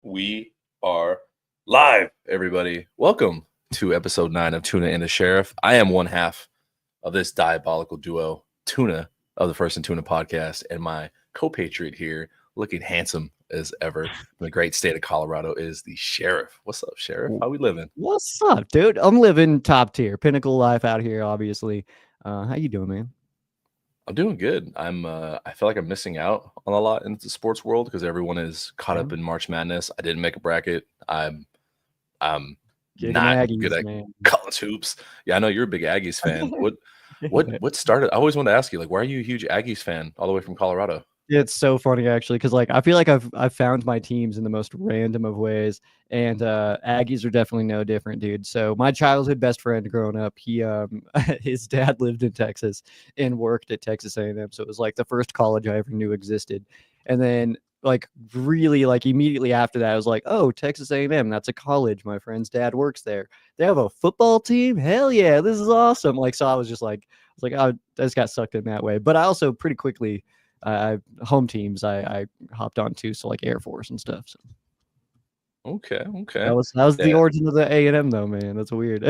We are live, everybody. Welcome to episode 9 of Tuna and the Sheriff. I am one half of this diabolical duo, Tuna of the First and Tuna podcast, and my co-patriot here, looking handsome as ever in the great state of Colorado, is the Sheriff. What's up, Sheriff? How we living? What's up, dude? I'm living top tier, pinnacle life out here, obviously. How you doing, man? I'm doing good. I feel like I'm missing out on a lot in the sports world because everyone is caught up in March Madness. I didn't make a bracket. I'm Kicking not Aggies, good at man. college hoops. Yeah, I know you're a big Aggies fan. What started? I always wanted to ask you, like, why are you a huge Aggies fan all the way from Colorado? It's so funny actually, because I feel like I've found my teams in the most random of ways, and Aggies are definitely no different, dude. So my childhood best friend growing up, he his dad lived in Texas and worked at Texas A&M, so it was like the first college I ever knew existed. And then really immediately after that, I was like, oh, Texas A&M, that's a college. My friend's dad works there. They have a football team. Hell yeah, this is awesome. So I was like, oh, I just got sucked in that way. But I also pretty quickly. Home teams I hopped on too, so like Air Force and stuff. So Okay. that was the origin of the A&M though, man. That's weird.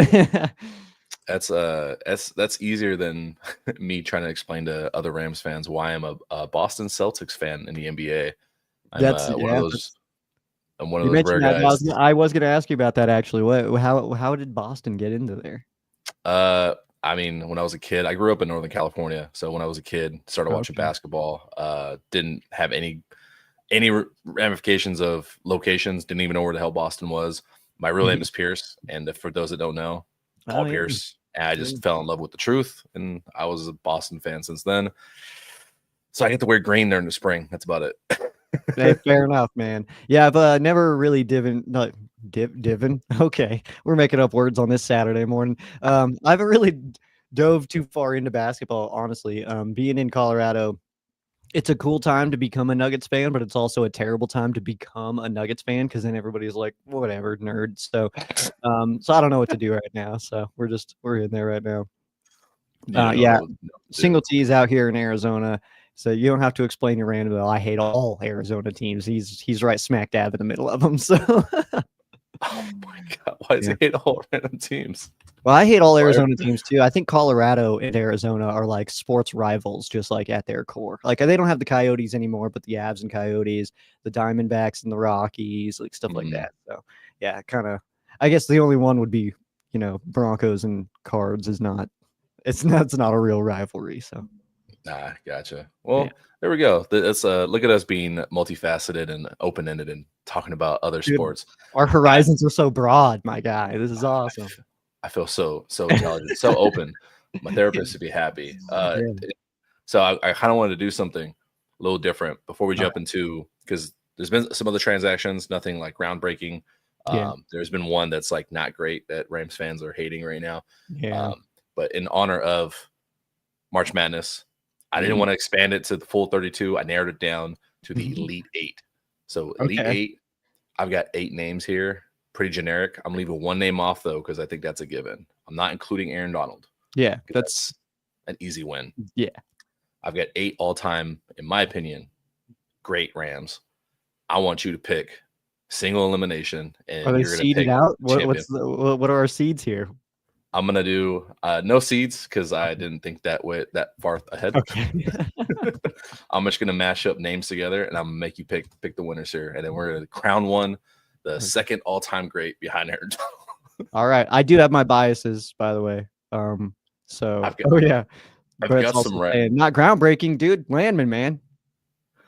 That's easier than me trying to explain to other Rams fans why I'm a Boston Celtics fan in the NBA. I'm one of You those rare mentioned that. guys. I was gonna ask you about that actually. How did Boston get into there? I mean, when I was a kid, I grew up in Northern California. So when I was a kid, started watching basketball. Didn't have any ramifications of locations. Didn't even know where the hell Boston was. My real name is Pierce, and for those that don't know, Paul Pierce. And I just fell in love with the truth, and I was a Boston fan since then. So I get to wear green during the spring. That's about it. Hey, fair enough, man. Yeah, I've never really divin. Okay, we're making up words on this Saturday morning. I haven't really dove too far into basketball, honestly. Being in Colorado, it's a cool time to become a Nuggets fan, but it's also a terrible time to become a Nuggets fan because then everybody's like, whatever, nerd. So I don't know what to do right now. So we're in there right now. Single T's out here in Arizona. So you don't have to explain your random. I hate all Arizona teams. He's right smack dab in the middle of them. So, oh my god, why does he hate all random teams? Well, I hate all Arizona teams too. I think Colorado and Arizona are like sports rivals, just like at their core. Like they don't have the Coyotes anymore, but the Avs and Coyotes, the Diamondbacks and the Rockies, like stuff like that. So yeah, kind of. I guess the only one would be, Broncos and Cards is not. It's not a real rivalry. So. Nah, gotcha. Well, there we go. Let's look at us being multifaceted and open-ended and talking about other sports. Our horizons are so broad, my guy. This is awesome. I feel so intelligent, so open. My therapist would be happy. So I kind of wanted to do something a little different before we jump into, because there's been some other transactions, nothing like groundbreaking. There's been one that's like not great that Rams fans are hating right now. But in honor of March Madness, I didn't want to expand it to the full 32. I narrowed it down to the Elite 8. So Elite 8, I've got 8 names here. Pretty generic. I'm leaving one name off, though, because I think that's a given. I'm not including Aaron Donald. Yeah, that's an easy win. Yeah. I've got 8 all-time, in my opinion, great Rams. I want you to pick single elimination. And are they seeded out? What are our seeds here? I'm gonna do no seeds because I didn't think that far ahead. Okay. I'm just gonna mash up names together and I'm gonna make you pick the winners here, and then we're gonna crown one the second all-time great behind Aaron Donald. All right, I do have my biases, by the way. I've got some not groundbreaking, dude. Landman, man.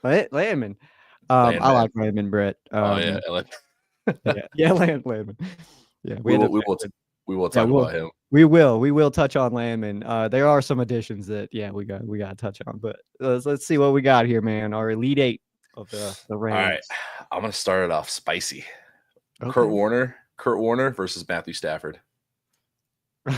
Landman. I like Landman, Brett. Landman. Yeah, we will talk about him. We will touch on Landman. There are some additions that we got to touch on, but let's see what we got here, man. Our Elite 8 of the Rams. All right, I'm gonna start it off spicy. Okay. Kurt Warner versus Matthew Stafford.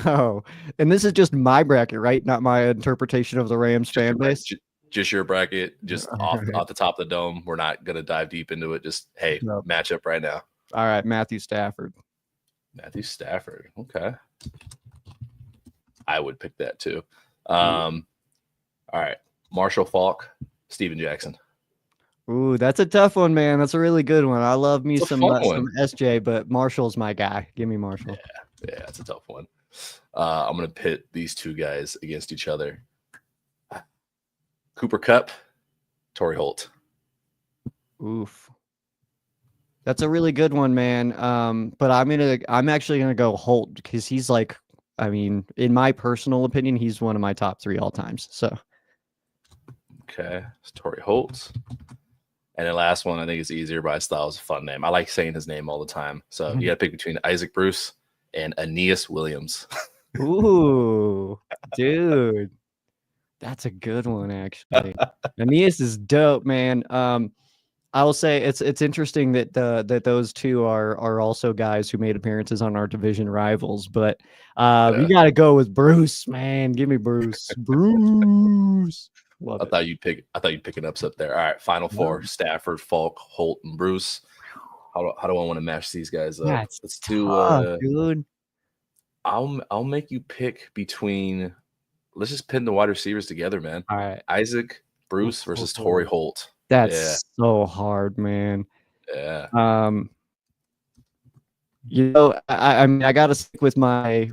Oh, and this is just my bracket, right? Not my interpretation of the Rams fan base. Just your bracket, just off the top of the dome. We're not gonna dive deep into it. Just matchup right now. All right, Matthew Stafford. Okay. I would pick that too. All right. Marshall Faulk, Steven Jackson. Ooh, that's a tough one, man. That's a really good one. I love me It's a fun some one. SJ, but Marshall's my guy. Give me Marshall. Yeah, it's a tough one. I'm gonna pit these two guys against each other. Cooper Cup, Torrey Holt. Oof. That's a really good one, man. But I'm actually gonna go Holt because he's like, I mean, in my personal opinion, he's one of my top 3 all times. So Okay, it's Torrey Holt. And the last one, I think it's easier, but I thought it was a fun name. I like saying his name all the time. So you got to pick between Isaac Bruce and Aeneas Williams. ooh, dude, that's a good one actually. Aeneas is dope, man. I will say it's interesting that that those two are also guys who made appearances on our division rivals, but Yeah. you got to go with Bruce, man. Give me Bruce. Bruce. Love I it. thought you'd pick an upset there. All right, final four: Stafford, Falk, Holt, and Bruce. How do I want to match these guys up? That's Let's do. tough, dude. I'll make you pick between. Let's just pin the wide receivers together, man. All right. Isaac Bruce versus Torrey Holt. Yeah, That's so hard, man. yeah. Um, You know, I mean, I got to stick with my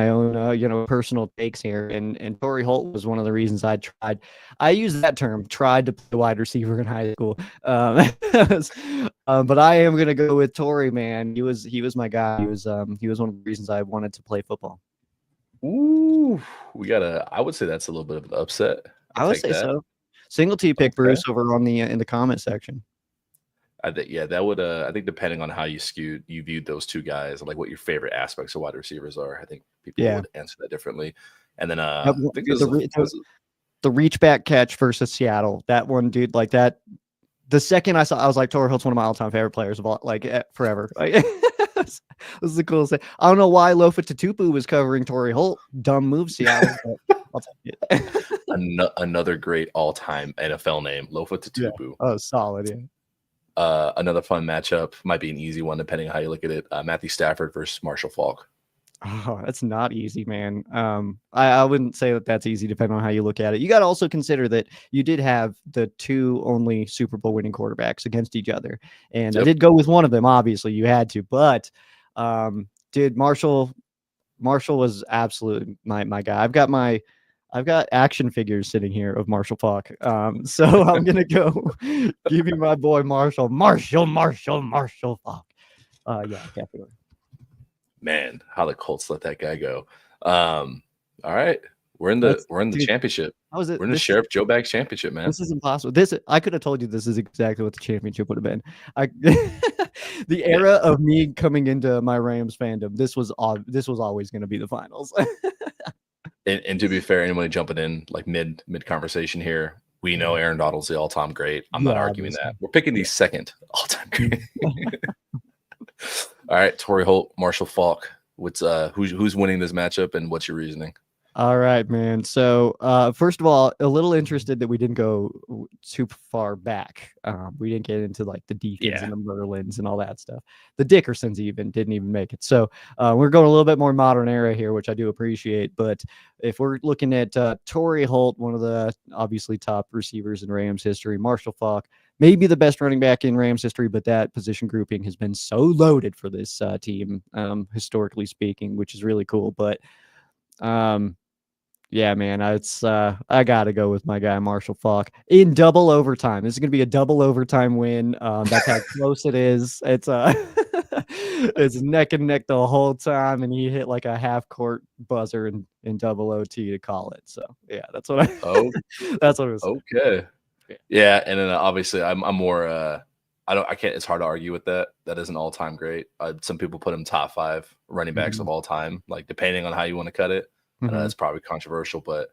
own, personal takes here. And Torrey Holt was one of the reasons I tried. I use that term, tried to play wide receiver in high school. But I am gonna go with Torrey, man. He was my guy. He was one of the reasons I wanted to play football. Ooh, I would say that's a little bit of an upset. I'll I would take say that. so. Single T pick Okay. Bruce over on the in the comment section. I think yeah, that would I think depending on how you viewed those two guys, like what your favorite aspects of wide receivers are, I think people Yeah. would answer that differently. And then I Yep, think dude, there's a the reach back catch versus Seattle. That one, dude, like that. The second I saw, I was like, Torrey Holt's one of my all-time favorite players of all, like forever. Like, this is the coolest thing. I don't know why Lofa Tatupu was covering Torrey Holt. Dumb move, Seattle. But I'll take it. another great all-time NFL name, Lofa Yeah. Tatupu. Oh, solid. Yeah. Another fun matchup, might be an easy one depending on how you look at it. Matthew Stafford versus Marshall Falk. Oh, that's not easy, man. I wouldn't say that that's easy, depending on how you look at it. You got to also consider that you did have the two only Super Bowl winning quarterbacks against each other, and I Yep. did go with one of them. Obviously, you had to, but dude, Marshall was absolute my guy. I've got action figures sitting here of Marshall Falk. So I'm gonna go give you my boy Marshall Falk. Yeah, definitely. Man, how the Colts let that guy go. All right. We're in That's the dude. championship. How is it? We're in the Sheriff Joe Bags championship, man. This is impossible. This I could have told you this is exactly what the championship would have been. I the Yeah. era of me coming into my Rams fandom. This was always going to be the finals. And to be fair, anybody jumping in like mid conversation here, we know Aaron Donald's the all time great. I'm Yeah, not arguing obviously. that. We're picking the second all time great. All right, Torrey Holt, Marshall Falk. What's who's winning this matchup and what's your reasoning? All right, man. So, first of all, a little interested that we didn't go too far back. We didn't get into like the Deacons and the Merlins and all that stuff. The Dickersons even didn't even make it. So, we're going a little bit more modern era here, which I do appreciate. But if we're looking at Torrey Holt, one of the obviously top receivers in Rams history, Marshall Falk, maybe the best running back in Rams history, but that position grouping has been so loaded for this team, historically speaking, which is really cool. But yeah, man, I gotta go with my guy Marshall Falk in double overtime. This is gonna be a double overtime win. That's how close it is. It's it's neck and neck the whole time, and he hit like a half court buzzer in double OT to call it. So yeah, that's what Oh, that's what it was. okay. Yeah, and then obviously I'm more I can't, it's hard to argue with that. That is an all-time great. Some people put him top 5 running backs of all time, like depending on how you want to cut it. I know that's probably controversial, but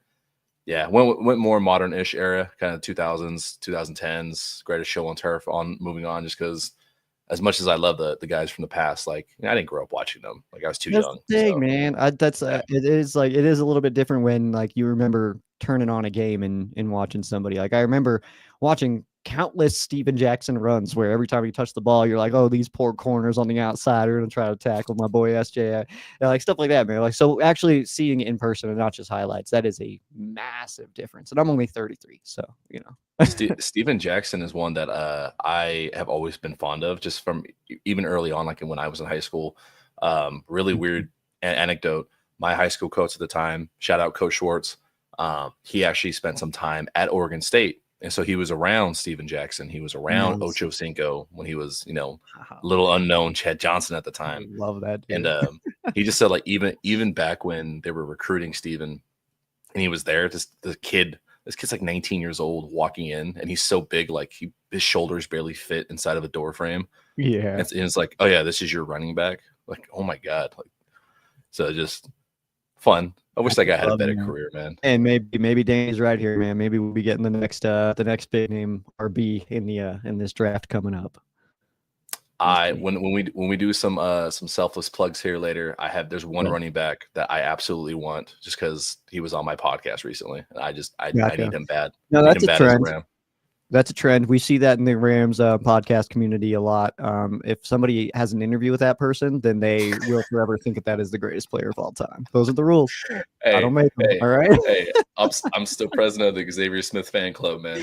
yeah, went more modern-ish era, kind of 2000s, 2010s, greatest show on turf. On moving on, just because as much as I love the guys from the past, like I didn't grow up watching them. Like I was too That's young. the thing, So man. yeah, It is like it is a little bit different when like you remember turning on a game and watching somebody. Like I remember watching countless Steven Jackson runs where every time you touch the ball, you're like, oh, these poor corners on the outside are going to try to tackle my boy SJ. Like stuff like that, man. Like, so actually seeing it in person and not just highlights, that is a massive difference. And I'm only 33. So, Steven Jackson is one that I have always been fond of, just from even early on, like when I was in high school. Really weird anecdote. My high school coach at the time, shout out Coach Schwartz, he actually spent some time at Oregon State. And so he was around Steven Jackson. He was around Ocho Cinco when he was, little unknown Chad Johnson at the time. I love that, dude. And he just said, like, even back when they were recruiting Steven and he was there, this kid's like 19 years old walking in, and he's so big, like his shoulders barely fit inside of a door frame. Yeah. And it's like, oh yeah, this is your running back. Like, oh my God. Like, so just fun. I wish that guy had a better career, man. And maybe Danny's right here, man. Maybe we'll be getting the next big name RB in this draft coming up. When we do some selfless plugs here later, there's one running back that I absolutely want, just because he was on my podcast recently, and I need him bad. No, that's a trend. That's a trend. We see that in the Rams podcast community a lot. If somebody has an interview with that person, then they will forever think that is the greatest player of all time. Those are the rules. Hey, I don't make them. All right. Hey, I'm still president of the Xavier Smith fan club, man.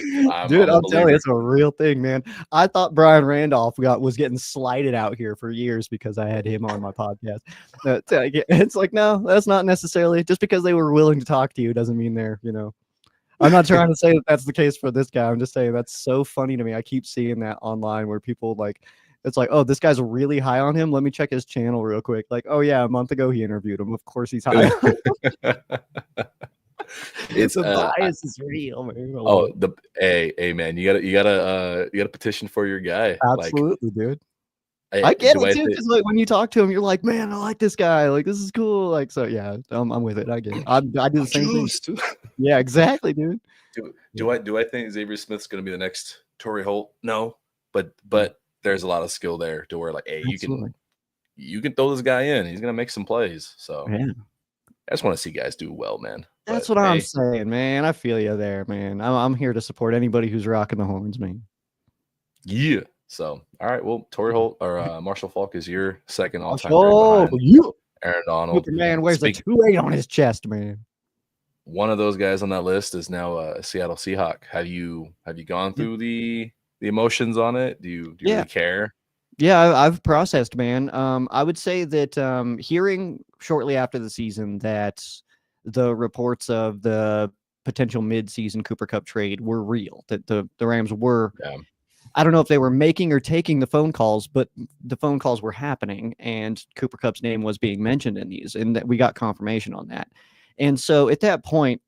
Dude, I'm telling you, it's a real thing, man. I thought Brian Randolph was getting slighted out here for years because I had him on my podcast. It's like, no, that's not necessarily just because they were willing to talk to you doesn't mean they're, I'm not trying to say that that's the case for this guy. I'm just saying that's so funny to me. I keep seeing that online where people it's like, oh, this guy's really high on him. Let me check his channel real quick. Like, oh yeah, a month ago he interviewed him. Of course he's high. It's the bias is real, man. Hey man, you gotta petition for your guy. Absolutely, dude. I get it too, because like when you talk to him, you're like, man, I like this guy. Like, this is cool. Like, so yeah, I'm with it. I get it. I do the same thing. Yeah, exactly, dude. Do I think Xavier Smith's gonna be the next Torrey Holt? No, but there's a lot of skill there to where, like, hey, you can throw this guy in. He's gonna make some plays. So yeah. I just want to see guys do well, man. That's what I'm saying, man. I feel you there, man. I'm here to support anybody who's rocking the horns, man. Yeah. So, all right. Well, Torrey Holt or Marshall Faulk is your second all-time. Aaron Donald. The man wears a 2-8 on his chest, man. One of those guys on that list is now a Seattle Seahawk. Have you gone through the emotions on it? Do you really care? Yeah, I've processed, man. I would say that hearing shortly after the season that the reports of the potential mid-season Cooper Kupp trade were real, that the Rams were. Yeah. I don't know if they were making or taking the phone calls, but the phone calls were happening, and Cooper Kupp's name was being mentioned in these, and that we got confirmation on that. And so at that point,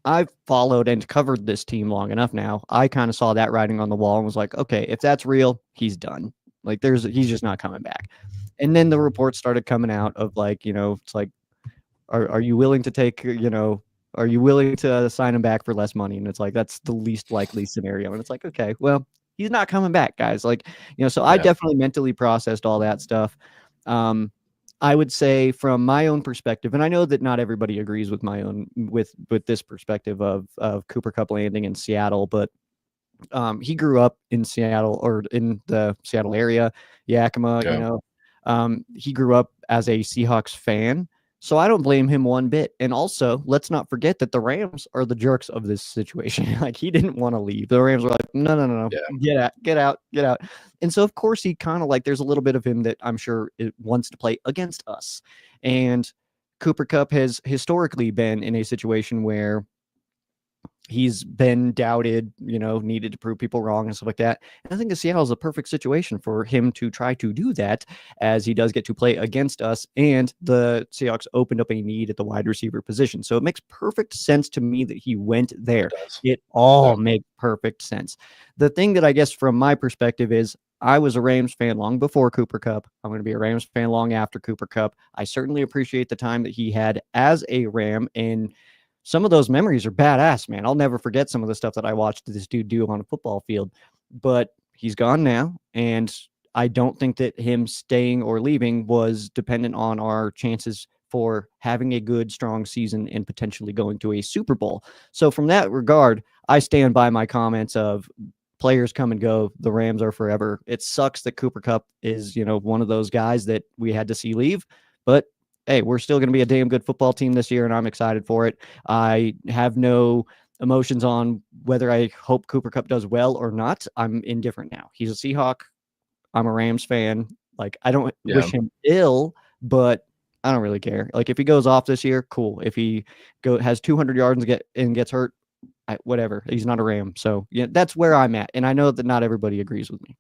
I've followed and covered this team long enough now. I kind of saw that writing on the wall and was like, okay, if that's real, he's done. Like, he's just not coming back. And then the reports started coming out of, like, it's like, are you willing to take, are you willing to sign him back for less money? And it's like, that's the least likely scenario. And it's like, okay, well, he's not coming back, guys. Like, so I definitely mentally processed all that stuff. I would say from my own perspective, and I know that not everybody agrees with my own, with this perspective of Cooper Kupp landing in Seattle, but he grew up in Seattle, or in the Seattle area, Yakima, he grew up as a Seahawks fan. So I don't blame him one bit. And also, let's not forget that the Rams are the jerks of this situation. Like, he didn't want to leave. The Rams were like, no, get out. And so, of course, he kind of, like, there's a little bit of him that I'm sure it wants to play against us. And Cooper Kupp has historically been in a situation where he's been doubted, needed to prove people wrong and stuff like that. And I think Seattle is a perfect situation for him to try to do that, as he does get to play against us. And the Seahawks opened up a need at the wide receiver position. So it makes perfect sense to me that he went there. It all makes perfect sense. The thing that I guess from my perspective is, I was a Rams fan long before Cooper Kupp. I'm going to be a Rams fan long after Cooper Kupp. I certainly appreciate the time that he had as a Ram, and some of those memories are badass, man. I'll never forget some of the stuff that I watched this dude do on a football field, but he's gone now. And I don't think that him staying or leaving was dependent on our chances for having a good, strong season and potentially going to a Super Bowl. So from that regard, I stand by my comments of players come and go. The Rams are forever. It sucks that Cooper Kupp is, one of those guys that we had to see leave, but hey, we're still going to be a damn good football team this year, and I'm excited for it. I have no emotions on whether I hope Cooper Kupp does well or not. I'm indifferent now. He's a Seahawk. I'm a Rams fan. Like, I don't wish him ill, but I don't really care. Like, if he goes off this year, cool. If he has 200 yards and gets hurt, whatever. He's not a Ram. So yeah, that's where I'm at. And I know that not everybody agrees with me.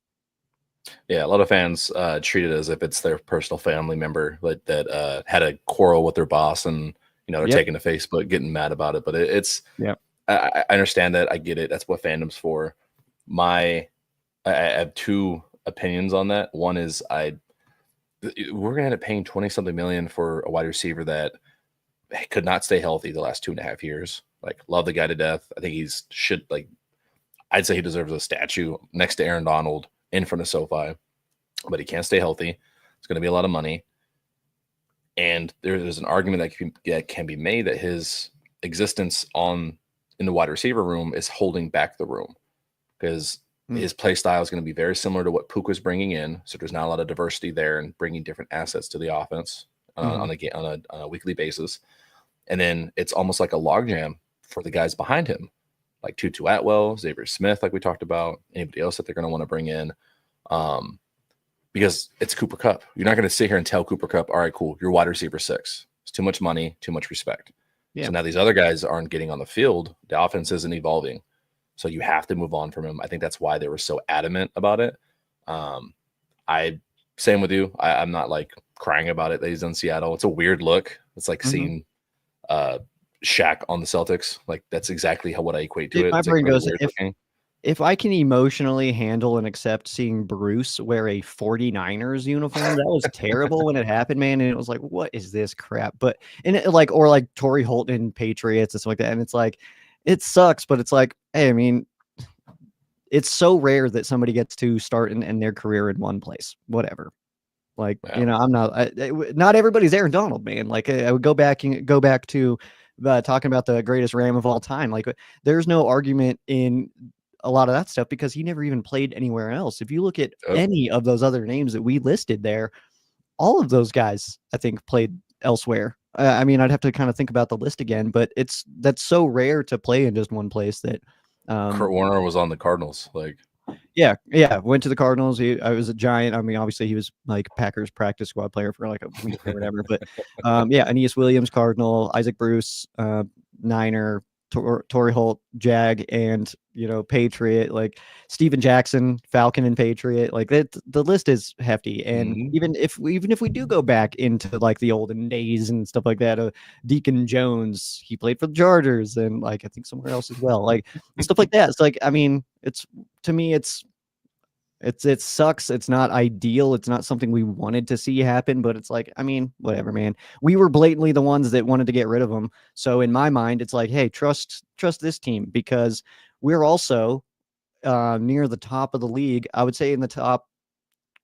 Yeah, a lot of fans treat it as if it's their personal family member that had a quarrel with their boss, and they're taking to Facebook, getting mad about it. But it's I understand that. I get it. That's what fandom's for. I have two opinions on that. One is we're gonna end up paying 20-something million for a wide receiver that could not stay healthy the last 2.5 years. Like, love the guy to death. I think I'd say he deserves a statue next to Aaron Donald in front of SoFi, but he can't stay healthy. It's going to be a lot of money. And there's an argument that can be made that his existence in the wide receiver room is holding back the room, because his play style is going to be very similar to what Puka's bringing in. So there's not a lot of diversity there and bringing different assets to the offense on a weekly basis. And then it's almost like a logjam for the guys behind him, like Tutu Atwell, Xavier Smith, like we talked about, anybody else that they're going to want to bring in, because it's Cooper Kupp. You're not going to sit here and tell Cooper Kupp, all right, cool, you're wide receiver 6. It's too much money, too much respect. Yeah. So now these other guys aren't getting on the field. The offense isn't evolving. So you have to move on from him. I think that's why they were so adamant about it. Same with you. I'm not like crying about it that he's in Seattle. It's a weird look. It's like seeing Shaq on the Celtics. Like, that's exactly what I equate to it. My brain goes, if I can emotionally handle and accept seeing Bruce wear a 49ers uniform, that was terrible when it happened, man. And it was like, what is this crap? But or Torrey Holt in Patriots and stuff like that. And it's like, it sucks, but it's like, hey, I mean, it's so rare that somebody gets to start and end their career in one place. Whatever. Like, I'm not everybody's Aaron Donald, man. Like, I would go back to talking about the greatest Ram of all time. Like, there's no argument in a lot of that stuff because he never even played anywhere else. If you look at any of those other names that we listed there, all of those guys, I think, played elsewhere. I mean, I'd have to kind of think about the list again, but that's so rare to play in just one place that Kurt Warner was on the Cardinals. Like, yeah, went to the Cardinals. I was a Giant. I mean, obviously he was like Packers practice squad player for like a week or whatever. But Aeneas Williams, Cardinal, Isaac Bruce, Niner, Torrey Holt, Jag, and Patriot, like Steven Jackson, Falcon, and Patriot. Like that, the list is hefty. And even if we do go back into like the olden days and stuff like that, Deacon Jones, he played for the Chargers, and like I think somewhere else as well, like stuff like that. It's like, I mean, to me, it sucks. It's not ideal. It's not something we wanted to see happen, but it's like, I mean, whatever, man. We were blatantly the ones that wanted to get rid of him. So in my mind, it's like, hey, trust this team, because we're also near the top of the league. I would say in the top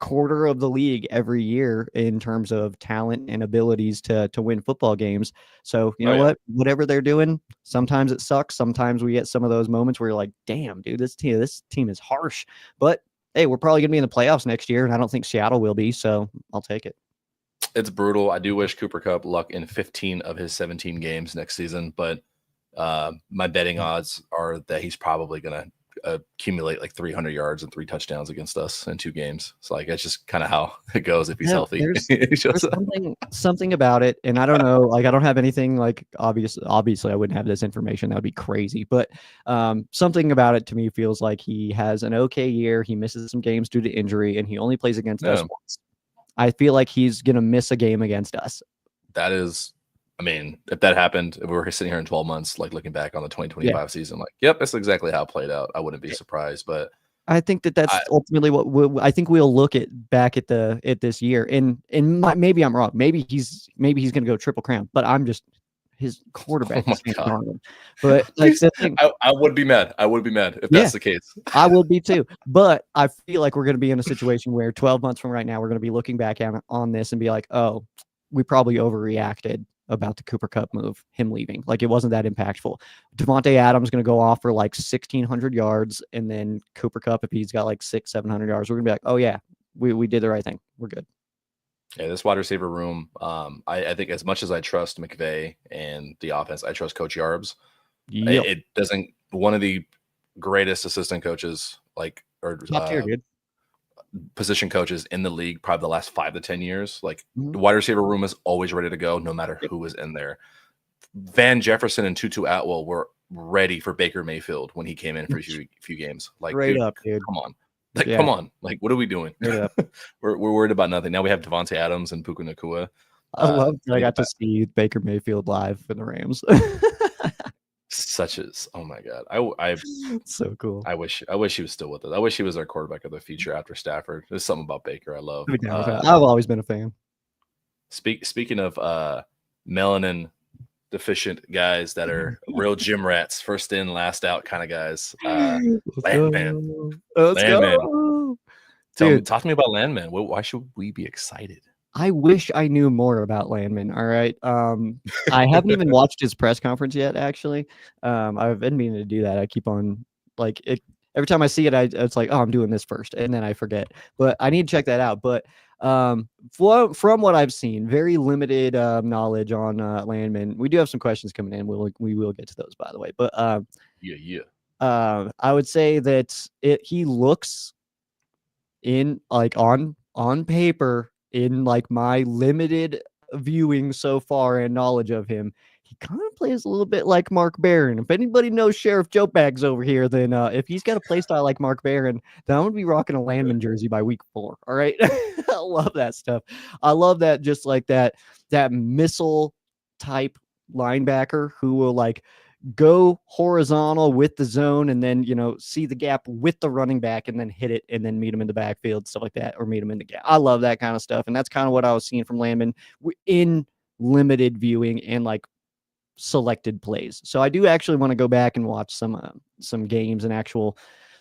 quarter of the league every year in terms of talent and abilities to win football games. So you know what, whatever they're doing, sometimes it sucks. Sometimes we get some of those moments where you're like, damn, dude, this team is harsh, but hey, we're probably going to be in the playoffs next year, and I don't think Seattle will be, so I'll take it. It's brutal. I do wish Cooper Kupp luck in 15 of his 17 games next season, but my betting odds are that he's probably going to accumulate like 300 yards and 3 touchdowns against us in 2 games. So like, it's just kind of how it goes if he's healthy. There's something about it, and I don't know, like I don't have anything like obviously I wouldn't have this information. That would be crazy, but something about it to me feels like he has an okay year. He misses some games due to injury, and he only plays against us once. I feel like he's gonna miss a game against us. That is, I mean, if that happened, if we were sitting here in 12 months, like looking back on the 2025 season, like, yep, that's exactly how it played out. I wouldn't be surprised, but I think that's ultimately what I think we'll look back at this year. And maybe I'm wrong. Maybe he's going to go triple crown, but I'm just his quarterback. But like, I would be mad. I would be mad if that's the case. I would be too. But I feel like we're going to be in a situation where 12 months from right now, we're going to be looking back on this and be like, oh, we probably overreacted about the Cooper Cup move, him leaving. Like it wasn't that impactful. Devontae Adams going to go off for like 1,600 yards, and then Cooper Cup, if he's got like 600-700 yards, we're gonna be like, oh yeah, we did the right thing. We're good. Yeah, this wide receiver room. I think as much as I trust McVay and the offense, I trust Coach Yarbs. Yep. It doesn't. One of the greatest assistant coaches, like or Top tier, dude. position coaches in the league, probably the last 5 to 10 years. Like Mhm. the wide receiver room is always ready to go, no matter who is in there. Van Jefferson and Tutu Atwell were ready for Baker Mayfield when he came in for a few games. Like, Straight dude, up, dude. come on. Like, Yeah. come on. Like, what are we doing? Straight up. We're worried about nothing. Now we have Devontae Adams and Puka Nacua. I love that I got to see Baker Mayfield live in the Rams. Such as, oh my god, I so cool. I wish he was still with us. I wish he was our quarterback of the future after Stafford. There's something about Baker I love. I've always been a fan. Speaking of melanin deficient guys that are real gym rats, first in, last out kind of guys. Landman. Landman. Talk to me about Landman. Why should we be excited? I wish I knew more about Landman. All right. I haven't even watched his press conference yet, actually. I've been meaning to do that. I keep on like it every time I see it, it's like, oh, I'm doing this first, and then I forget. But I need to check that out. But from what I've seen, very limited knowledge on Landman. We do have some questions coming in. We will get to those, by the way. But I would say that he looks in like on paper, in like my limited viewing so far and knowledge of him, he kind of plays a little bit like Mark Barron. If anybody knows Sheriff Joe Bags over here, then if he's got a play style like Mark Barron, then I'm gonna be rocking a Landman jersey by week 4. All right. I love that stuff. I love that, just like that missile type linebacker who will like go horizontal with the zone and then, see the gap with the running back and then hit it and then meet him in the backfield, stuff like that, or meet him in the gap. I love that kind of stuff. And that's kind of what I was seeing from Landman in limited viewing and like selected plays. So I do actually want to go back and watch some games and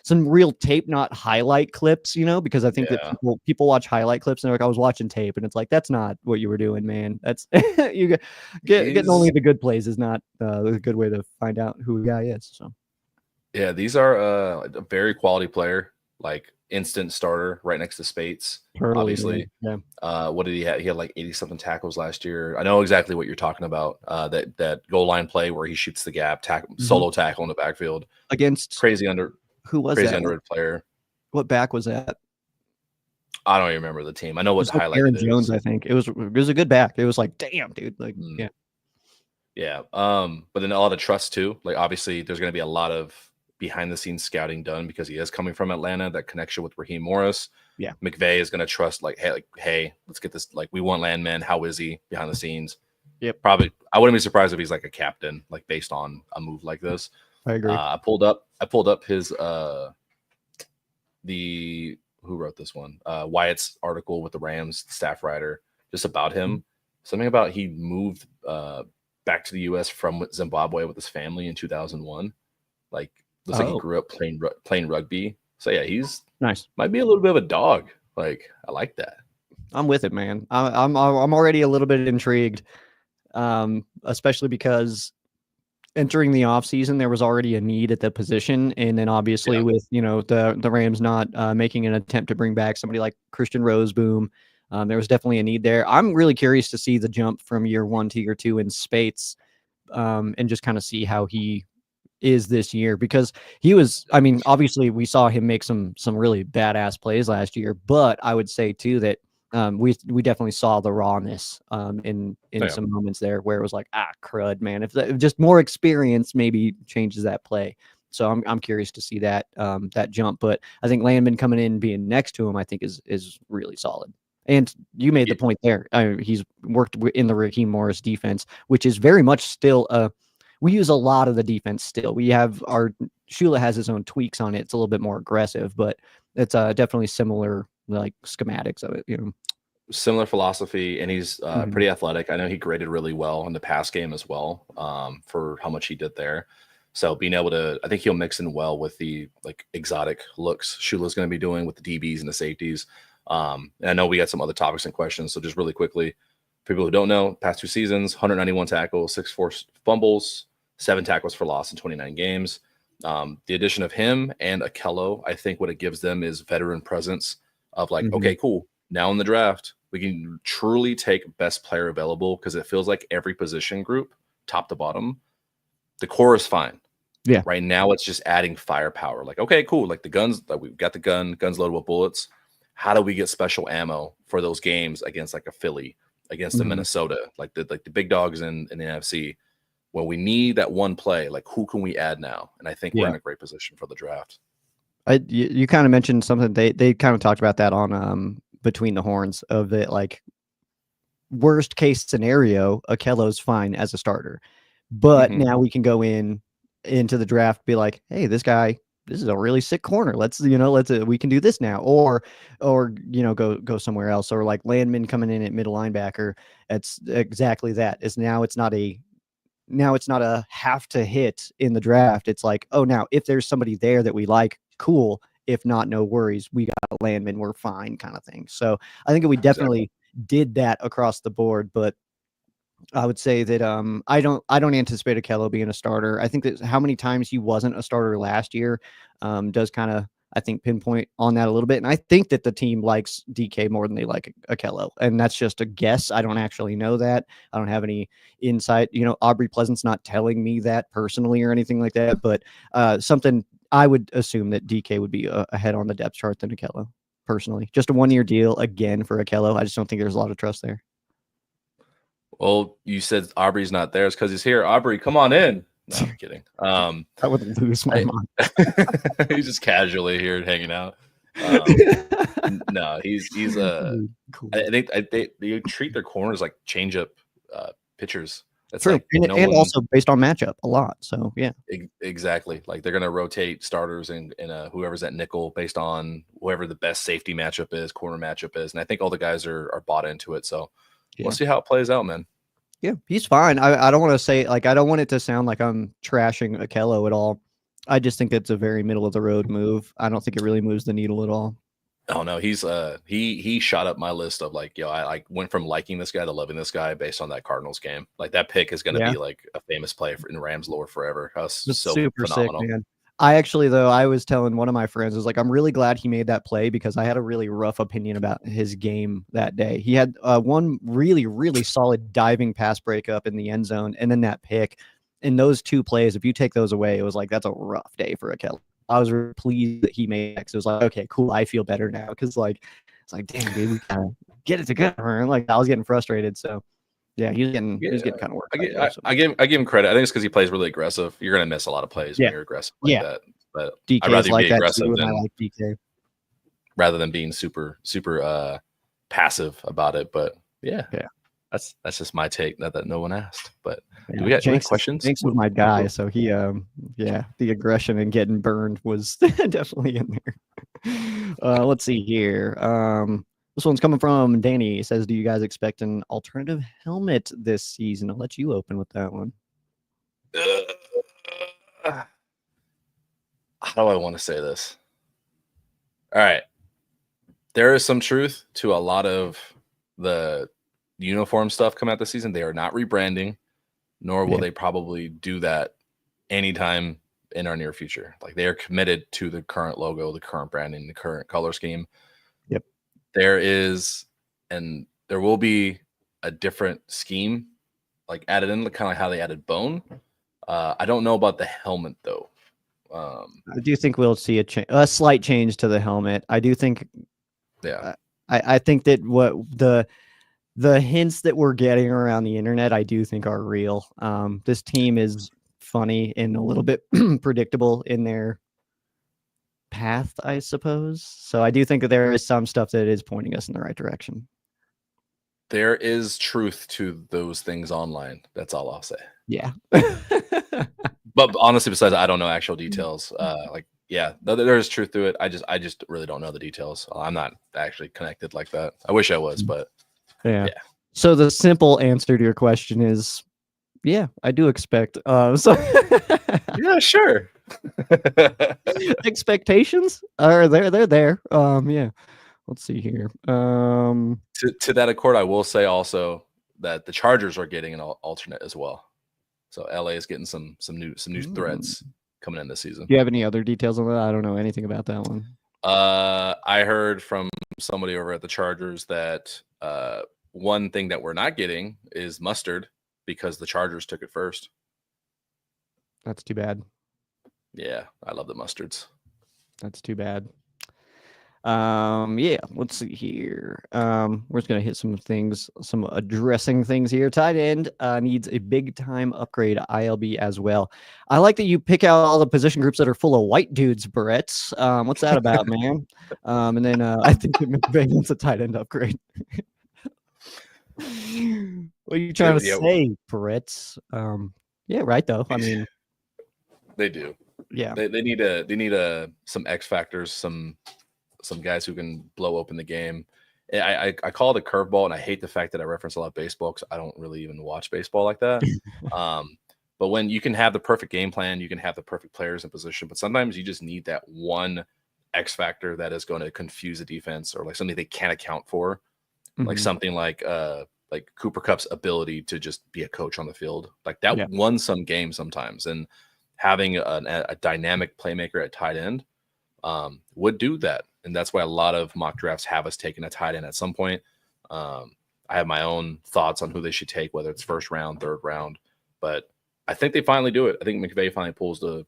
some real tape, not highlight clips, because I think that people watch highlight clips and they're like, I was watching tape, and it's like, that's not what you were doing, man. That's you getting only the good plays is not a good way to find out who a guy is. So yeah, these are a very quality player, like instant starter right next to Spates. Totally, obviously. Yeah. What did he have? He had like 80-something tackles last year. I know exactly what you're talking about. That goal line play where he shoots the gap, solo tackle in the backfield against who was crazy that? underrated player. What back was that? I don't even remember the team. I know what highlighted Aaron Jones, I think. It was a good back. It was like, damn, dude. Like, yeah. Yeah. But then a lot of trust too. Like obviously there's gonna be a lot of behind the scenes scouting done because he is coming from Atlanta, that connection with Raheem Morris. Yeah. McVay is gonna trust hey, let's get this, like we want Landman. How is he behind the scenes? Yep. Probably I wouldn't be surprised if he's like a captain, like based on a move like this. I agree. I pulled up his who wrote this one? Wyatt's article with the Rams staff writer, just about him. Something about he moved back to the US from Zimbabwe with his family in 2001. Like looks like he grew up playing rugby. So yeah, he's nice. Might be a little bit of a dog. Like I like that. I'm with it, man. I'm already a little bit intrigued, especially because entering the offseason, there was already a need at the position. And then obviously with, the Rams not making an attempt to bring back somebody like Christian Roseboom, there was definitely a need there. I'm really curious to see the jump from year 1 to year 2 in Spates, and just kind of see how he is this year, because he was, obviously we saw him make some really badass plays last year, but I would say too that we definitely saw the rawness in some moments there where it was like, crud, man. If just more experience maybe changes that play. So I'm curious to see that jump. But I think Landman coming in being next to him, I think is really solid. And you made the point there. He's worked in the Raheem Morris defense, which is very much still we use a lot of the defense still. We have Shula has his own tweaks on it. It's a little bit more aggressive, but it's definitely similar like schematics of it, Similar philosophy, and he's pretty athletic. I know he graded really well in the pass game as well, for how much he did there. So being able to, I think he'll mix in well with the like exotic looks Shula's going to be doing with the DBs and the safeties. And I know we got some other topics and questions, so just really quickly, people who don't know, past 2 seasons, 191 tackles, 6 forced fumbles, 7 tackles for loss in 29 games. The addition of him and Akello, I think what it gives them is veteran presence of like, okay, cool. Now in the draft, we can truly take best player available because it feels like every position group, top to bottom, the core is fine. Yeah. Right now, it's just adding firepower. Like, okay, cool. Like the guns, like we've got the guns loaded with bullets. How do we get special ammo for those games against like a Philly, against the Minnesota, like the big dogs in the NFC? Well, we need that one play. Like, who can we add now? And I think we're in a great position for the draft. You kind of mentioned something. They kind of talked about that on Between the Horns of the like worst case scenario. Akello's fine as a starter, but now we can go into the draft, be like, hey, this is a really sick corner. We can do this now, or go somewhere else, or like Landman coming in at middle linebacker. It's exactly that. It's not a have to hit in the draft. It's like, oh, now if there's somebody there that we like, cool. If not, no worries. We got a Landman, we're fine, kind of thing. So I think we definitely did that across the board, but I would say that I don't anticipate Akello being a starter. I think that how many times he wasn't a starter last year does kind of, I think, pinpoint on that a little bit. And I think that the team likes DK more than they like Akello. And that's just a guess. I don't actually know that. I don't have any insight. Aubrey Pleasant's not telling me that personally or anything like that. But something I would assume that DK would be ahead on the depth chart than Akello, personally. Just a 1-year deal again for Akello. I just don't think there's a lot of trust there. Well, you said Aubrey's not there. It's because he's here. Aubrey, come on in. No, I'm kidding. I would lose my mind. He's just casually here hanging out. No, he's cool. I think they treat their corners like change up pitchers. That's true, like and also based on matchup a lot. So yeah, exactly. Like they're gonna rotate starters and whoever's at nickel based on whoever the best safety matchup is, corner matchup is, and I think all the guys are bought into it. So we'll see how it plays out, man. Yeah, he's fine. I don't want to say, like, I don't want it to sound like I'm trashing Akello at all. I just think it's a very middle of the road move. I don't think it really moves the needle at all. Oh no, he's he shot up my list of like, I like went from liking this guy to loving this guy based on that Cardinals game. Like that pick is going to be like a famous play in Rams lore forever. That's so super phenomenal. Sick, man. I was telling one of my friends, was like, I'm really glad he made that play because I had a really rough opinion about his game that day. He had one really, really solid diving pass breakup in the end zone, and then that pick. And those 2 plays, if you take those away, it was like, that's a rough day for Akello. I was really pleased that he made it. It was like, okay, cool. I feel better now. Cause like, it's like, damn, dude, we gotta get it together. And like, I was getting frustrated. So yeah, he was getting kind of work. I give him credit. I think it's because he plays really aggressive. You're going to miss a lot of plays when you're aggressive like that. But DK I'd rather like be aggressive than, I like DK. Rather than being super passive about it. But yeah. That's just my take that no one asked. But do we have any questions? Jenks was my guy, so he the aggression and getting burned was definitely in there. Let's see here. This one's coming from Danny. It says, do you guys expect an alternative helmet this season? I'll let you open with that one. How do I want to say this? All right. There is some truth to a lot of the uniform stuff come out this season. They are not rebranding, nor will they probably do that anytime in our near future. Like they are committed to the current logo, the current branding, the current color scheme. Yep. There is, and there will be a different scheme like added in, kind of like how they added bone. I don't know about the helmet though. I do think we'll see a slight change to the helmet. I do think. Yeah. I think that what the hints that we're getting around the internet, I do think are real. This team is funny and a little bit predictable in their path, I suppose. So I do think that there is some stuff that is pointing us in the right direction. There is truth to those things online. That's all I'll say. Yeah. But honestly, besides, I don't know actual details. There is truth to it. I just really don't know the details. I'm not actually connected like that. I wish I was, but yeah. So the simple answer to your question is, yeah, I do expect. Yeah, sure. Expectations are there. They're there. Yeah. Let's see here. To that accord, I will say also, that the Chargers are getting an alternate as well. So LA is getting some new threats coming in this season. Do you have any other details on that? I don't know anything about that one. I heard from somebody over at the Chargers that one thing that we're not getting is Mustard because the Chargers took it first. That's too bad. Yeah, I love the Mustards. That's too bad. Yeah, let's see here. We're just gonna hit some things, some addressing things here. Tight end needs a big time upgrade. ILB as well. I like that you pick out all the position groups that are full of white dudes, Brett. What's that about, man? And then I think that McVay wants a tight end upgrade. What are you trying to say, Brett? Yeah, right though. I mean, they do. Yeah, they need some X factors, some guys who can blow open the game. I call it a curveball, and I hate the fact that I reference a lot of baseball because I don't really even watch baseball like that. But when you can have the perfect game plan, you can have the perfect players in position, but sometimes you just need that one X factor that is going to confuse the defense, or like something they can't account for, like something like Cooper Kupp's ability to just be a coach on the field, like that won some games sometimes, and having a dynamic playmaker at tight end would do that. And that's why a lot of mock drafts have us taking a tight end at some point. I have my own thoughts on who they should take, whether it's first round, third round, but I think they finally do it. I think McVay finally pulls the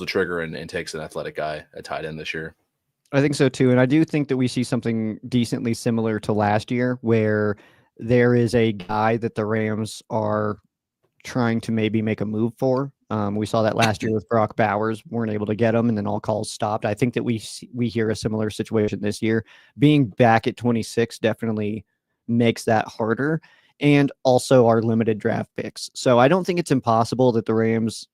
trigger and takes an athletic guy at tight end this year. I think so too. And I do think that we see something decently similar to last year, where there is a guy that the Rams are trying to maybe make a move for. We saw that last year with Brock Bowers, weren't able to get him, and then all calls stopped. I think that we hear a similar situation this year. Being back at 26 definitely makes that harder, and also our limited draft picks. So I don't think it's impossible that the Rams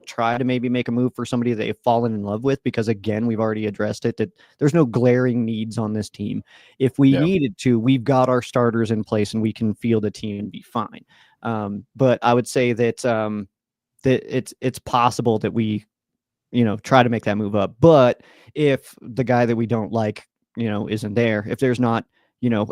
try to maybe make a move for somebody they've fallen in love with, because again, we've already addressed it, that there's no glaring needs on this team. If we needed to, we've got our starters in place and we can field a team and be fine. But I would say that that it's possible that we, try to make that move up. But if the guy that we don't like, isn't there, if there's not,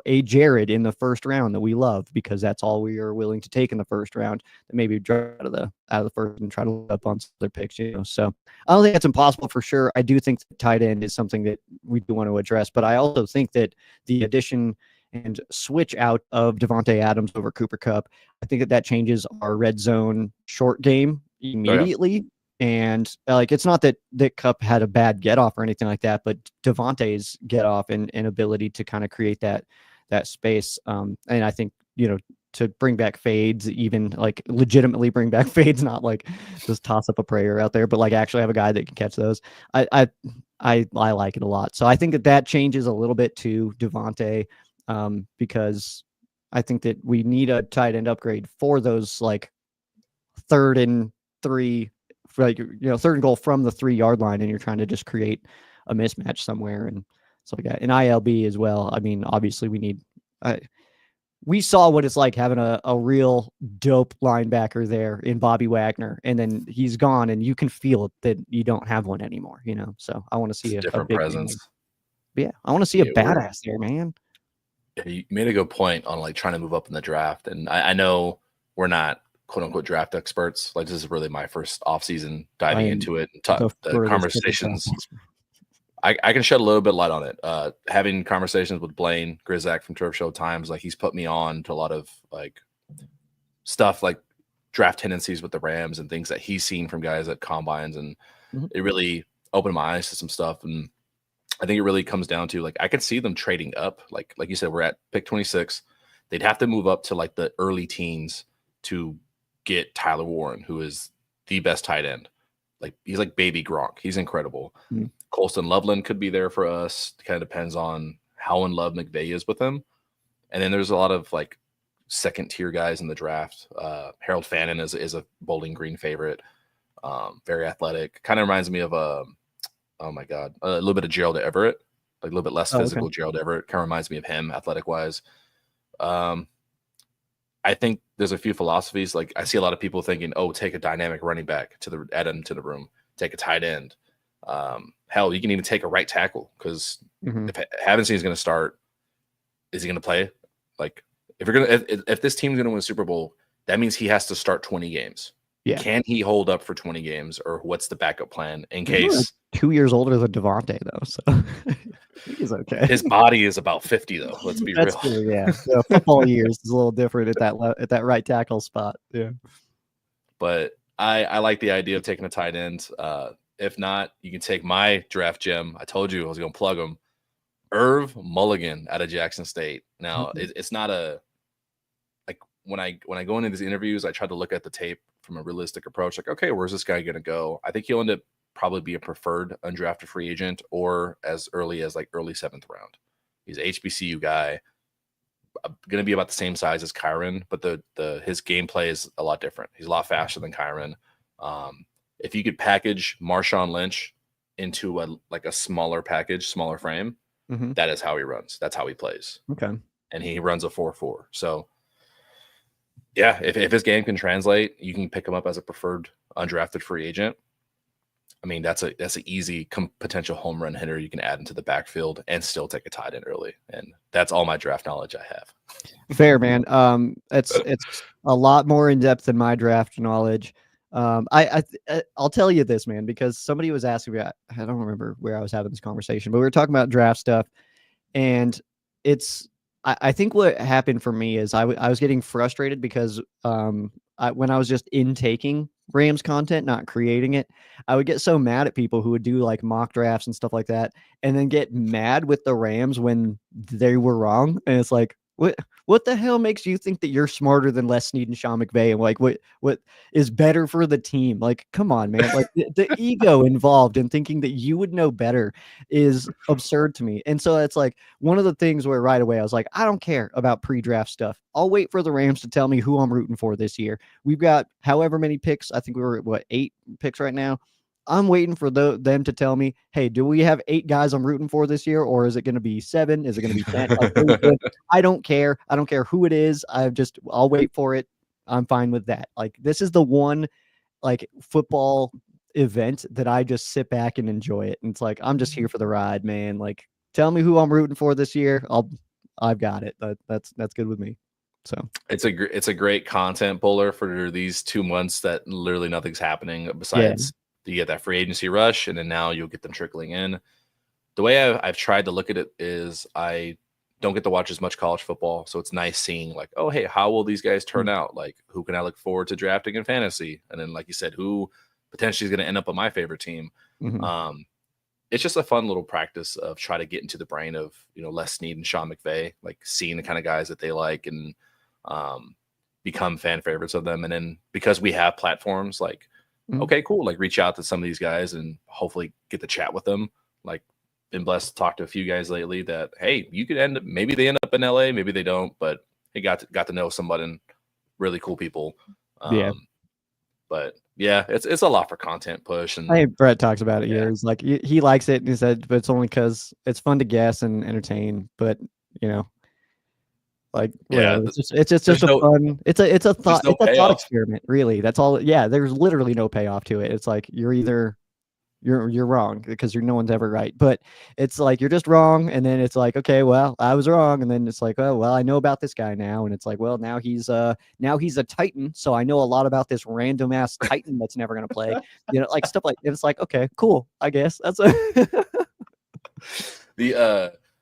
a Jared in the first round that we love, because that's all we are willing to take in the first round, then maybe drop out of the first and try to look up on some other picks, So I don't think that's impossible for sure. I do think the tight end is something that we do want to address, but I also think that the addition and switch out of Devontae Adams over Cooper Kupp, I think that changes our red zone short game immediately. Oh, yeah. And it's not that Kupp had a bad get off or anything like that, but Devontae's get off and ability to kind of create that space. And I think, to bring back fades, even legitimately bring back fades, not just toss up a prayer out there, but actually have a guy that can catch those. I like it a lot. So I think that changes a little bit to Devontae, because I think that we need a tight end upgrade for those third and 3, third and goal from the 3-yard line, and you're trying to just create a mismatch somewhere and stuff like that. And ILB as well. I mean, obviously we need. We saw what it's like having a real dope linebacker there in Bobby Wagner, and then he's gone, and you can feel that you don't have one anymore. So I want to see a different big presence. Yeah, I want to see a badass there, man. You made a good point on trying to move up in the draft, and I know we're not quote unquote draft experts. This is really my first off season diving into it and the conversations. I can shed a little bit of light on it. Having conversations with Blaine Grizak from Turf Show Times, he's put me on to a lot of stuff like draft tendencies with the Rams and things that he's seen from guys at combines, and it really opened my eyes to some stuff. And I think it really comes down to I could see them trading up. Like you said, we're at pick 26. They'd have to move up to the early teens to get Tyler Warren, who is the best tight end. He's like baby Gronk. He's incredible. Colston Loveland could be there for us. It kind of depends on how in love McVay is with him. And then there's a lot of second tier guys in the draft. Harold Fannin is a Bowling Green favorite. Very athletic. Kind of reminds me of oh my God, a little bit of Gerald Everett, a little bit less physical. Okay. Gerald Everett kind of reminds me of him athletic wise. I think there's a few philosophies. I see a lot of people thinking, oh, take a dynamic running back add him to the room, take a tight end. Hell, you can even take a right tackle, because if Havenstein is going to start, is he going to play? if you're gonna if this team's gonna win a Super Bowl, that means he has to start 20 games. Yeah. Can he hold up for 20 games, or what's the backup plan in He's only, like, case 2 years older than Devontae though, so I think he's okay. his body is about 50 though? Let's be That's real. true, yeah. Football years is a little different at that right tackle spot. Yeah. But I like the idea of taking a tight end. If not, you can take my draft gem. I told you I was going to plug him. Irv Mulligan out of Jackson State. Now, it's not a like when I go into these interviews, I try to look at the tape from a realistic approach. Like, okay, where's this guy going to go? I think he'll end up probably be a preferred undrafted free agent or as early as like early 7th round. He's an HBCU guy. Going to be about the same size as Kyron, but his gameplay is a lot different. He's a lot faster than Kyron. If you could package Marshawn Lynch into a smaller package, smaller frame, that is how he runs. That's how he plays. Okay. And he runs a 4.4. So yeah, if his game can translate, you can pick him up as a preferred undrafted free agent. I mean, that's an easy potential home run hitter you can add into the backfield and still take a tight end early. And that's all my draft knowledge I have. Fair, man. It's a lot more in depth than my draft knowledge. I'll tell you this, man, because somebody was asking me. I don't remember where I was having this conversation, but we were talking about draft stuff, and I think what happened for me is I was getting frustrated because when I was just intaking Rams content, not creating it, I would get so mad at people who would do like mock drafts and stuff like that, and then get mad with the Rams when they were wrong. And it's like, what the hell makes you think that you're smarter than Les Snead and Sean McVay? And like, what is better for the team? Like, come on, man. Like the ego involved in thinking that you would know better is absurd to me. And so it's like one of the things where right away I was like, I don't care about pre-draft stuff. I'll wait for the Rams to tell me who I'm rooting for this year. We've got however many picks. I think we were at 8 picks right now. I'm waiting for them to tell me, hey, do we have 8 guys I'm rooting for this year, or is it going to be 7? Is it going to be 10? Like, I don't care. I don't care who it is. I'll wait for it. I'm fine with that. Like, this is the one like football event that I just sit back and enjoy it. And it's like, I'm just here for the ride, man. Like, tell me who I'm rooting for this year. I've got it. That's good with me. So it's a great content puller for these 2 months that literally nothing's happening besides you get that free agency rush, and then now you'll get them trickling in. The way I've tried to look at it is I don't get to watch as much college football, so it's nice seeing like, oh, hey, how will these guys turn out? Like, who can I look forward to drafting in fantasy? And then, like you said, who potentially is going to end up on my favorite team? It's just a fun little practice of try to get into the brain of, Les Snead and Sean McVay, like seeing the kind of guys that they like and become fan favorites of them. And then because we have platforms like, okay, cool, like reach out to some of these guys and hopefully get to chat with them. Like, been blessed to talk to a few guys lately that, hey, you could maybe they end up in LA, maybe they don't, but he got to know somebody and really cool people. But yeah, it's a lot for content push. And I think Brett talks about it here. He's like, he likes it, and he said, but it's only because it's fun to guess and entertain. But like, it's just a fun. It's a thought. It's a thought experiment, really. That's all. Yeah, there's literally no payoff to it. It's like you're either you're wrong because no one's ever right. But it's like you're just wrong, and then it's like, okay, well, I was wrong, and then it's like, oh, well, I know about this guy now, and it's like, well, now he's a Titan, so I know a lot about this random ass Titan that's never gonna play, like stuff like. And it's like, okay, cool, I guess that's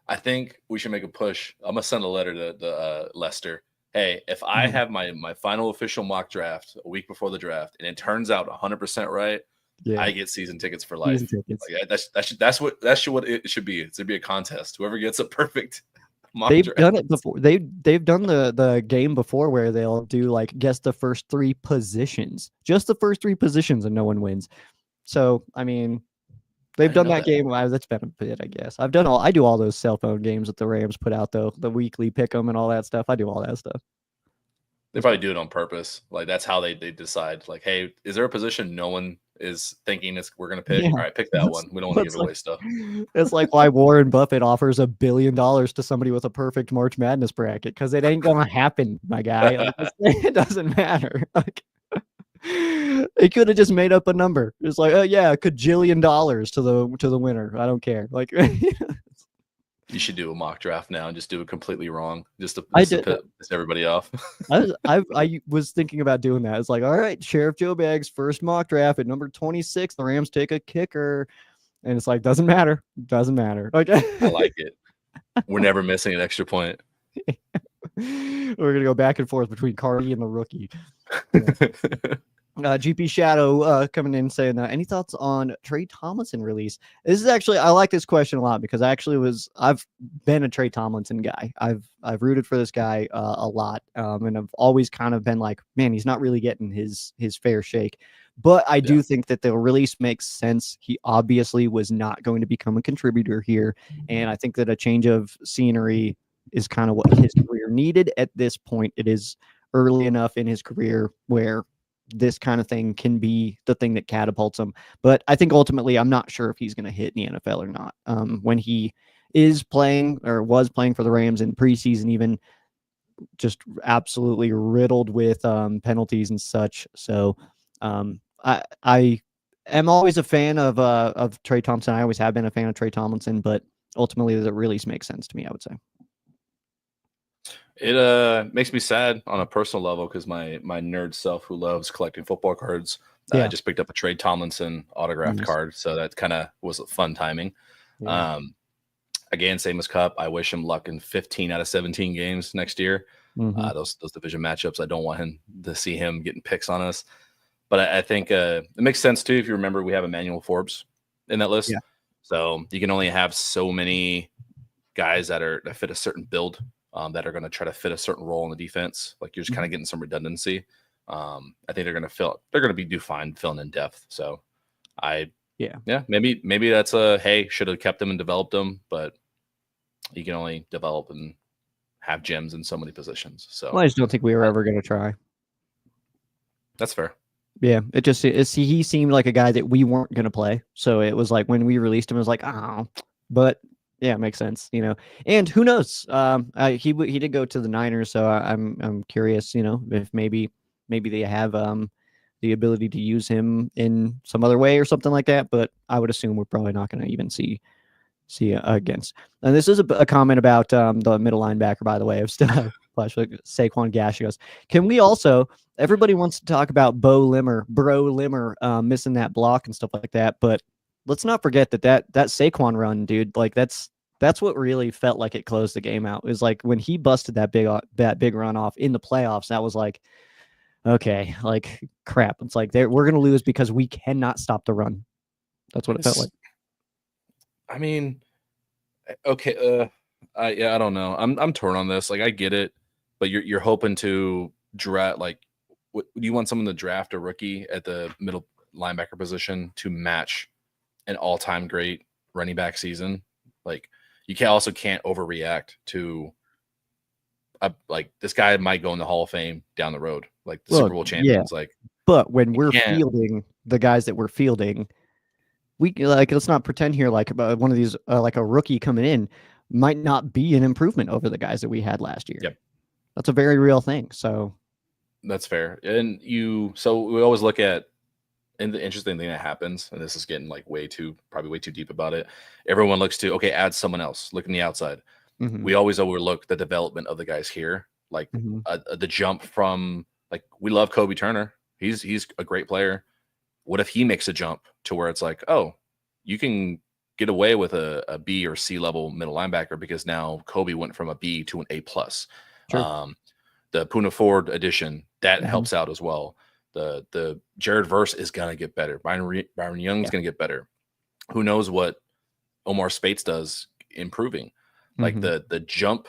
I think we should make a push. I'm gonna send a letter to Lester. Hey, if I have my final official mock draft a week before the draft, and it turns out 100% right, I get season tickets for life. Like, that's what it should be. It should be a contest. Whoever gets a perfect mock draft. Done it before. They've done the game before where they'll do like guess the first 3 positions, just the first 3 positions, and no one wins. So I mean. They've done that game. That's been a bit, I guess. I do all those cell phone games that the Rams put out, though. The weekly pick 'em and all that stuff. I do all that stuff. They probably do it on purpose. Like, that's how they decide. Like, hey, is there a position no one is thinking we're going to pick? All right, pick that one. We don't want to give away stuff. It's like why Warren Buffett offers $1 billion to somebody with a perfect March Madness bracket, because it ain't going to happen, my guy. Like, it doesn't matter. Like, it could have just made up a number. It's like, oh yeah, $1 kajillion to the winner. I don't care. Like, You should do a mock draft now and just do it completely wrong, just to I did. piss everybody off. I was thinking about doing that. It's like, all right, Sheriff Joe Bags, first mock draft at number 26. The Rams take a kicker, and it's like, doesn't matter. Okay. I like it. We're never missing an extra point. We're gonna go back and forth between Cardi and the rookie. GP Shadow coming in saying, any thoughts on Trey Tomlinson release? This is actually, I like this question a lot because I've been a Trey Tomlinson guy. I've rooted for this guy a lot, and I've always kind of been like, man, he's not really getting his fair shake. But I do think that the release makes sense. He obviously was not going to become a contributor here, and I think that a change of scenery is kind of what his career needed at this point. It is early enough in his career where this kind of thing can be the thing that catapults him. But I think ultimately, I'm not sure if he's going to hit in the NFL or not. When he is playing or was playing for the Rams in preseason, even just absolutely riddled with penalties and such. So I am always a fan of Trey Thompson. I always have been a fan of Trey Tomlinson, but ultimately the release makes sense to me, I would say. It makes me sad on a personal level because my nerd self who loves collecting football cards just picked up a Trey Tomlinson autographed card, so that kind of was fun timing. Yeah. Again, same as Cup. I wish him luck in 15 out of 17 games next year. Those division matchups, I don't want him to see him getting picks on us. But I think it makes sense too. If you remember, we have Emmanuel Forbes in that list, so you can only have so many guys that fit a certain build. That are going to try to fit a certain role in the defense. Like you're just kind of getting some redundancy. I think they're going to do fine filling in depth. So maybe that's should have kept them and developed them, but you can only develop and have gems in so many positions. So I just don't think we were ever going to try. That's fair. Yeah, he seemed like a guy that we weren't going to play. So it was like when we released him, it was like, oh, but yeah, it makes sense, And who knows? He did go to the Niners, so I'm curious, if maybe they have the ability to use him in some other way or something like that. But I would assume we're probably not going to even see against. And this is a comment about the middle linebacker, by the way. Of still Saquon Gash goes, can we also? Everybody wants to talk about Bro Limmer missing that block and stuff like that, but let's not forget that Saquon run, dude. Like that's what really felt like it closed the game out. It was like when he busted that big run off in the playoffs. That was like, okay, like crap. It's like we're gonna lose because we cannot stop the run. That's what it felt like. I mean, okay, I don't know. I'm torn on this. Like I get it, but you're hoping to draft like. Do you want someone to draft a rookie at the middle linebacker position to match an all-time great running back season? Like you can't overreact to like this guy might go in the Hall of Fame down the road, like the Super Bowl champions. Like, but when we're fielding the guys that we're fielding, we like let's not pretend here like one of these like a rookie coming in might not be an improvement over the guys that we had last year. Yep, that's a very real thing. So that's fair. And so we always look at. And the interesting thing that happens, and this is getting like probably way too deep about it. Everyone looks to, add someone else, look on the outside. We always overlook the development of the guys here. Like the jump from, like, we love Kobe Turner. He's a great player. What if he makes a jump to where it's like, oh, you can get away with a B or C level middle linebacker because now Kobe went from a B to an A+. Sure. The Poona Ford addition, that helps out as well. The Jared Verse is gonna get better. Byron Young's gonna get better. Who knows what Omar Spates does improving? Like the jump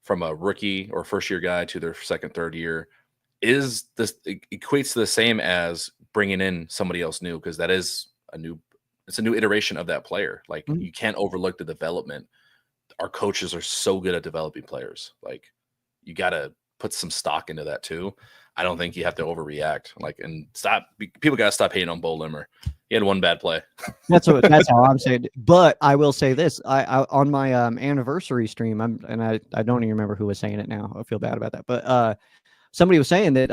from a rookie or first year guy to their second, third year is this equates to the same as bringing in somebody else new, because that is a new iteration of that player. Like you can't overlook the development. Our coaches are so good at developing players. Like you gotta put some stock into that too. I don't think you have to overreact. Like, and stop. People gotta stop hating on Bo Limmer. He had one bad play. That's how I'm saying. But I will say this: I on my anniversary stream, I don't even remember who was saying it now. I feel bad about that. But somebody was saying that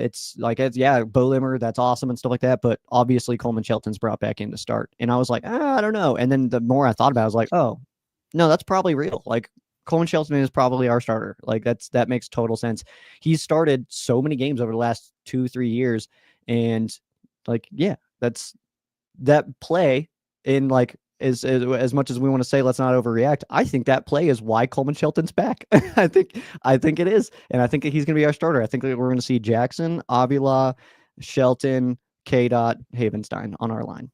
it's Bo Limmer, that's awesome and stuff like that. But obviously Coleman Shelton's brought back in to start, and I was like, I don't know. And then the more I thought about it, I was like, oh no, that's probably real. Like Coleman Shelton is probably our starter. Like that makes total sense. He's started so many games over the last 2-3 years, and like yeah, that's that play in like as much as we want to say let's not overreact. I think that play is why Coleman Shelton's back. I think it is, and I think he's going to be our starter. I think that we're going to see Jackson, Avila, Shelton, K. Dot, Havenstein on our line.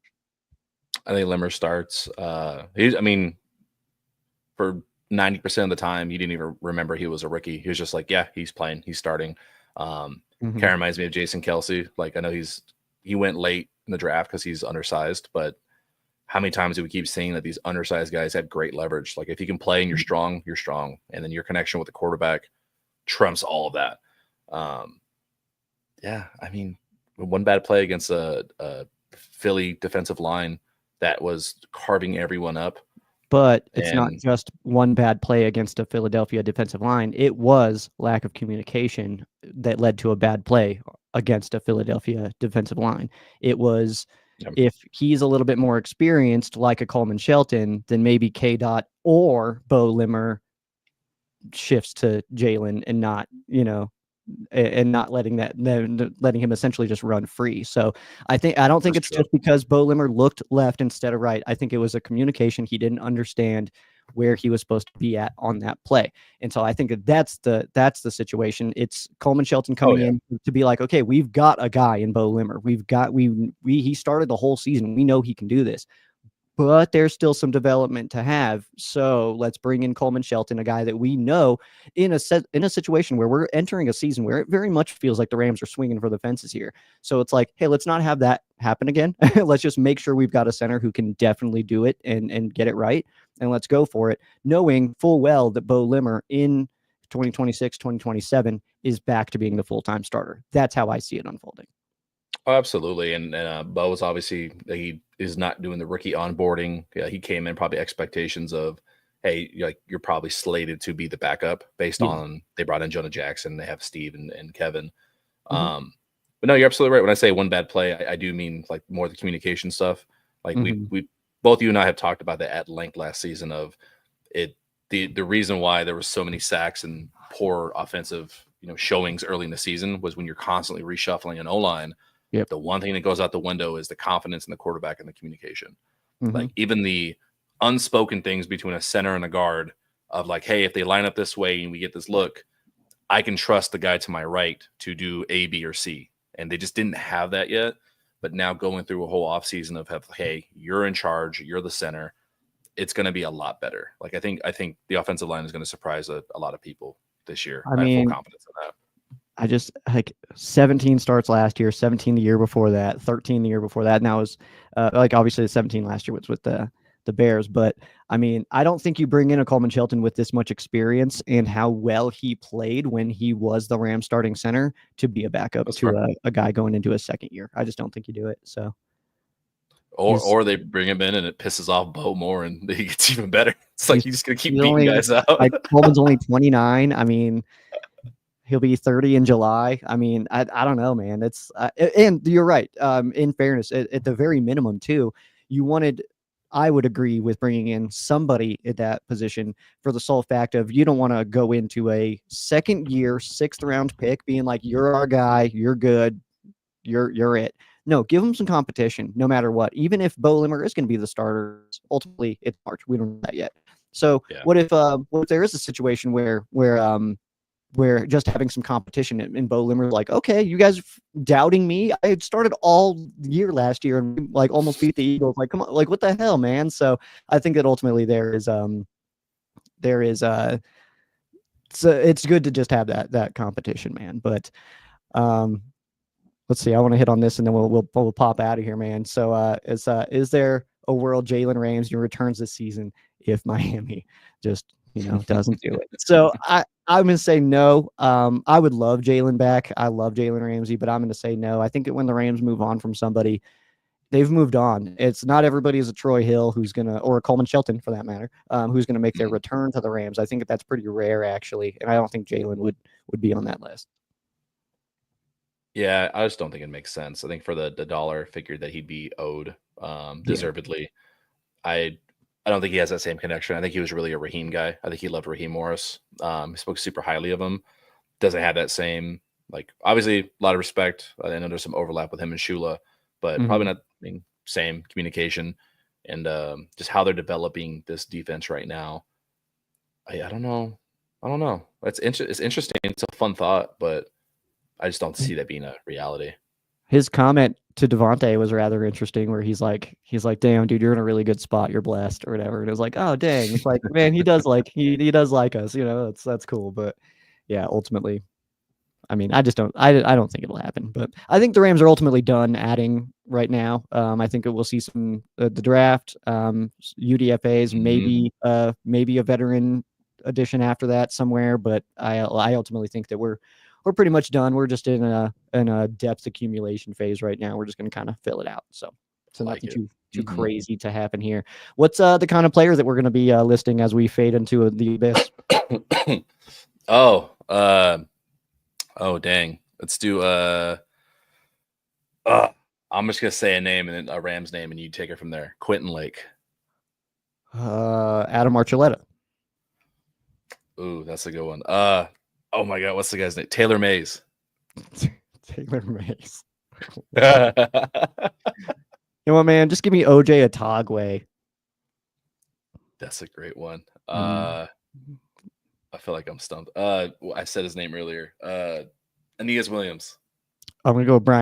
I think Limmer starts. I mean, for 90% of the time, you didn't even remember he was a rookie. He was just like, yeah, he's playing, he's starting. Kind of reminds me of Jason Kelsey. Like I know he went late in the draft because he's undersized, but how many times do we keep seeing that these undersized guys have great leverage? Like if you can play and you're strong, and then your connection with the quarterback trumps all of that. Yeah, I mean, one bad play against a Philly defensive line that was carving everyone up. But it's not just one bad play against a Philadelphia defensive line. It was lack of communication that led to a bad play against a Philadelphia defensive line. It was if he's a little bit more experienced, like a Coleman Shelton, then maybe K. Dot or Bo Limmer shifts to Jalen and not, and not letting him essentially just run free. So I don't think it's just because Bo Limmer looked left instead of right. I think it was a communication. He didn't understand where he was supposed to be at on that play. And so I think that's the situation. It's Coleman Shelton coming in to be like, okay, we've got a guy in Bo Limmer. He started the whole season. We know he can do this. But there's still some development to have. So let's bring in Coleman Shelton, a guy that we know in a situation where we're entering a season where it very much feels like the Rams are swinging for the fences here. So it's like, hey, let's not have that happen again. Let's just make sure we've got a center who can definitely do it and get it right. And let's go for it, knowing full well that Bo Limmer in 2026, 2027 is back to being the full-time starter. That's how I see it unfolding. Oh, absolutely. And Bo was obviously, he is not doing the rookie onboarding. Yeah, he came in probably expectations of, hey, you're probably slated to be the backup based on they brought in Jonah Jackson. They have Steve and Kevin. But no, you're absolutely right. When I say one bad play, I do mean like more the communication stuff. Like we both you and I have talked about that at length last season of it. The reason why there was so many sacks and poor offensive showings early in the season was when you're constantly reshuffling an O-line. Yep. The one thing that goes out the window is the confidence in the quarterback and the communication. Like even the unspoken things between a center and a guard of like, hey, if they line up this way and we get this look, I can trust the guy to my right to do A, B, or C. And they just didn't have that yet. But now going through a whole offseason of hey, you're in charge, you're the center, it's going to be a lot better. Like I think the offensive line is going to surprise a lot of people this year. I have full confidence in that. I just like 17 starts last year, 17 the year before that, 13 the year before that. Now was like obviously the 17 last year was with the Bears, but I mean, I don't think you bring in a Coleman Shelton with this much experience and how well he played when he was the Rams starting center to be a backup to a guy going into his second year. I just don't think you do it. So, or they bring him in and it pisses off Bo more and he gets even better. It's like he's just gonna keep beating guys out. Like Coleman's only 29. I mean. He'll be 30 in July. I mean, I don't know, man. It's and you're right. In fairness, at the very minimum, too, I would agree with bringing in somebody at that position for the sole fact of you don't want to go into a second year, 6th round pick being like, you're our guy, you're good, you're it. No, give him some competition no matter what. Even if Bo Limmer is going to be the starter, ultimately it's March. We don't know that yet. So what if there is a situation where just having some competition and Bo Limmer's like, okay, you guys doubting me? I had started all year last year and like almost beat the Eagles. Like, come on, like what the hell, man? So I think that ultimately it's good to just have that competition, man. But let's see, I want to hit on this and then we'll pop out of here, man. So is there a world Jalen Ramsey returns this season if Miami just doesn't do it? So I'm going to say no. I would love Jalen back. I love Jalen Ramsey, but I'm going to say no. I think that when the Rams move on from somebody, they've moved on. It's not everybody is a Troy Hill or a Coleman Shelton for that matter, who's going to make their return to the Rams. I think that's pretty rare actually, and I don't think Jalen would be on that list. Yeah, I just don't think it makes sense. I think for the dollar figure that he'd be owed deservedly, I don't think he has that same connection. I think he was really a Raheem guy. I think he loved Raheem Morris. He spoke super highly of him. Doesn't have that same, like, obviously a lot of respect. I know there's some overlap with him and Shula, but probably not, I mean, same communication and just how they're developing this defense right now. I don't know. I don't know. It's interesting. It's a fun thought, but I just don't see that being a reality. His comment to Devontae was rather interesting, where he's like, "Damn, dude, you're in a really good spot. You're blessed," or whatever. And it was like, "Oh, dang!" It's like, man, he does like he does like us, you know. That's cool. But yeah, ultimately, I mean, I just don't. I don't think it'll happen. But I think the Rams are ultimately done adding right now. I think that we'll see some the draft, UDFA's, maybe a veteran addition after that somewhere. But I ultimately think that we're pretty much done. We're just in a depth accumulation phase right now. We're just going to kind of fill it out. So Like nothing it. too crazy to happen here. What's the kind of player that we're going to be listing as we fade into the abyss? Oh dang. Let's do I'm just gonna say a name and then a Rams name and you take it from there. Quentin Lake. Adam Archuleta. Ooh, that's a good one. Oh my god, what's the guy's name? Taylor Mays. Taylor Mays. You know what, man? Just give me OJ Atogwe. That's a great one. Mm. I feel like I'm stumped. I said his name earlier. Aeneas Williams. I'm gonna go Brian